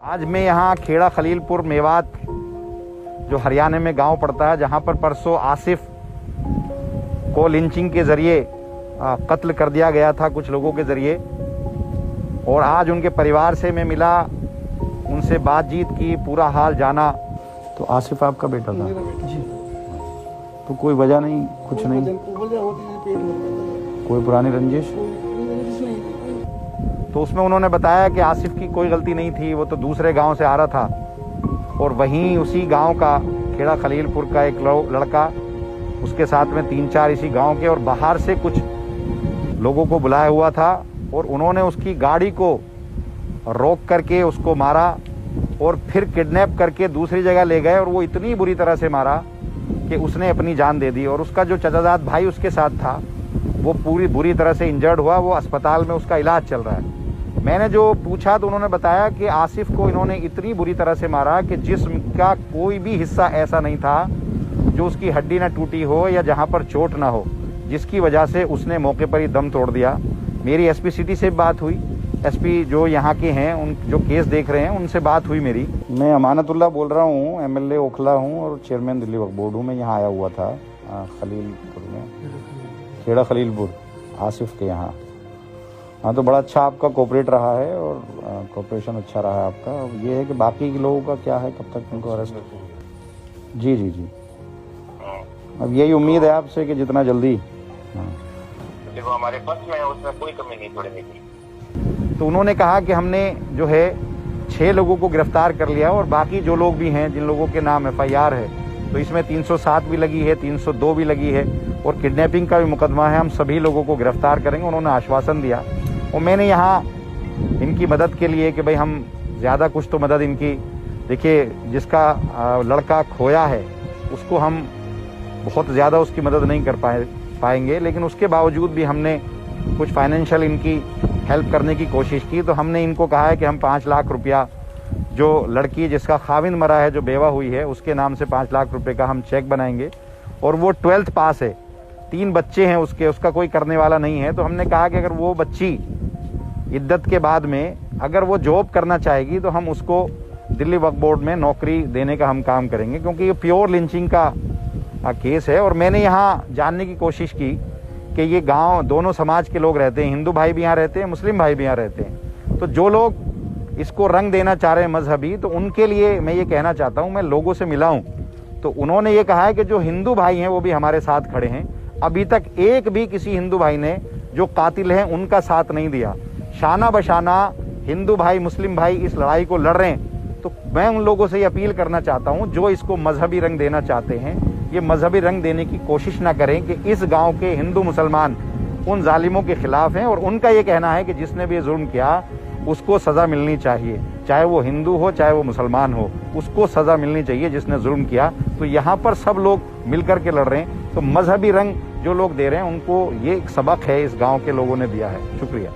आज मैं यहाँ खेड़ा खलीलपुर मेवात जो हरियाणा में गांव पड़ता है, जहाँ पर परसों आसिफ को लिंचिंग के जरिए कत्ल कर दिया गया था कुछ लोगों के जरिए, और आज उनके परिवार से मैं मिला, उनसे बातचीत की, पूरा हाल जाना। तो आसिफ आपका बेटा था? जी। तो कोई वजह नहीं, कुछ नहीं, कोई पुरानी रंजिश? तो उसमें उन्होंने बताया कि आसिफ की कोई गलती नहीं थी, वो तो दूसरे गांव से आ रहा था, और वहीं उसी गांव का खेड़ा खलीलपुर का एक लड़का, उसके साथ में 3-4 इसी गांव के और बाहर से कुछ लोगों को बुलाया हुआ था, और उन्होंने उसकी गाड़ी को रोक करके उसको मारा और फिर किडनैप करके दूसरी जगह ले गए, और वो इतनी बुरी तरह से मारा कि उसने अपनी जान दे दी। और उसका जो चचाजाद भाई उसके साथ था, वो पूरी बुरी तरह से इंजर्ड हुआ, वो अस्पताल में उसका इलाज चल रहा है। मैंने जो पूछा तो उन्होंने बताया कि आसिफ को इन्होंने इतनी बुरी तरह से मारा कि जिस्म का कोई भी हिस्सा ऐसा नहीं था जो उसकी हड्डी ना टूटी हो या जहाँ पर चोट ना हो, जिसकी वजह से उसने मौके पर ही दम तोड़ दिया। मेरी एसपी सिटी से बात हुई, एसपी जो यहाँ के हैं, उन जो केस देख रहे हैं, उनसे बात हुई मेरी। मैं अमानतुल्लाह बोल रहा हूँ, एमएलए ओखला हूँ और चेयरमैन दिल्ली वक्फ बोर्ड हूँ। मैं यहाँ आया हुआ था खलीलपुर में, खेड़ा खलीलपुर, आसिफ के यहाँ। हाँ, तो बड़ा अच्छा आपका कोऑपरेट रहा है और कोऑपरेशन अच्छा रहा है आपका। ये है कि बाकी के लोगों का क्या है, कब तक उनको अरेस्ट? जी जी जी, अब यही उम्मीद है आपसे कि जितना जल्दी। हाँ, देखो हमारे पक्ष में उसमें कोई कमी नहीं छोड़ने की। तो उन्होंने कहा कि हमने जो है 6 लोगों को गिरफ्तार कर लिया, और बाकी जो लोग भी हैं, जिन लोगों के नाम FIR है, तो इसमें 307 भी लगी है, 302 भी लगी है, और किडनैपिंग का भी मुकदमा है। हम सभी लोगों को गिरफ्तार करेंगे, उन्होंने आश्वासन दिया। और मैंने यहाँ इनकी मदद के लिए कि भाई हम ज़्यादा कुछ तो मदद इनकी, देखिए जिसका लड़का खोया है उसको हम बहुत ज़्यादा उसकी मदद नहीं कर पाएंगे, लेकिन उसके बावजूद भी हमने कुछ फाइनेंशियल इनकी हेल्प करने की कोशिश की। तो हमने इनको कहा है कि हम 5 लाख रुपया, जो लड़की जिसका खाविंद मरा है, जो बेवा हुई है, उसके नाम से 5 लाख रुपए का हम चेक बनाएंगे। और वो 12th पास है, 3 बच्चे हैं उसके, उसका कोई करने वाला नहीं है। तो हमने कहा कि अगर वो बच्ची इद्दत के बाद में अगर वो जॉब करना चाहेगी तो हम उसको दिल्ली वक्फ बोर्ड में नौकरी देने का हम काम करेंगे, क्योंकि ये प्योर लिंचिंग का केस है। और मैंने यहाँ जानने की कोशिश की कि ये गांव दोनों समाज के लोग रहते हैं, हिंदू भाई भी यहाँ रहते हैं, मुस्लिम भाई भी यहाँ रहते हैं। तो जो लोग इसको रंग देना चाह रहे हैं मजहबी, तो उनके लिए मैं ये कहना चाहता हूँ, मैं लोगों से मिला हूँ, तो उन्होंने ये कहा है कि जो हिंदू भाई हैं वो भी हमारे साथ खड़े हैं। अभी तक एक भी किसी हिंदू भाई ने जो कातिल हैं उनका साथ नहीं दिया। शाना बशाना हिंदू भाई मुस्लिम भाई इस लड़ाई को लड़ रहे हैं। तो मैं उन लोगों से ये अपील करना चाहता हूँ जो इसको मजहबी रंग देना चाहते हैं, ये मजहबी रंग देने की कोशिश ना करें कि इस गांव के हिंदू मुसलमान उन जालिमों के खिलाफ हैं, और उनका ये कहना है कि जिसने भी जुल्म किया उसको सजा मिलनी चाहिए, चाहे वो हिंदू हो चाहे वो मुसलमान हो, उसको सजा मिलनी चाहिए जिसने जुल्म किया। तो यहाँ पर सब लोग मिलकर के लड़ रहे हैं। तो मजहबी रंग जो लोग दे रहे हैं उनको ये एक सबक है, इस गाँव के लोगों ने दिया है। शुक्रिया।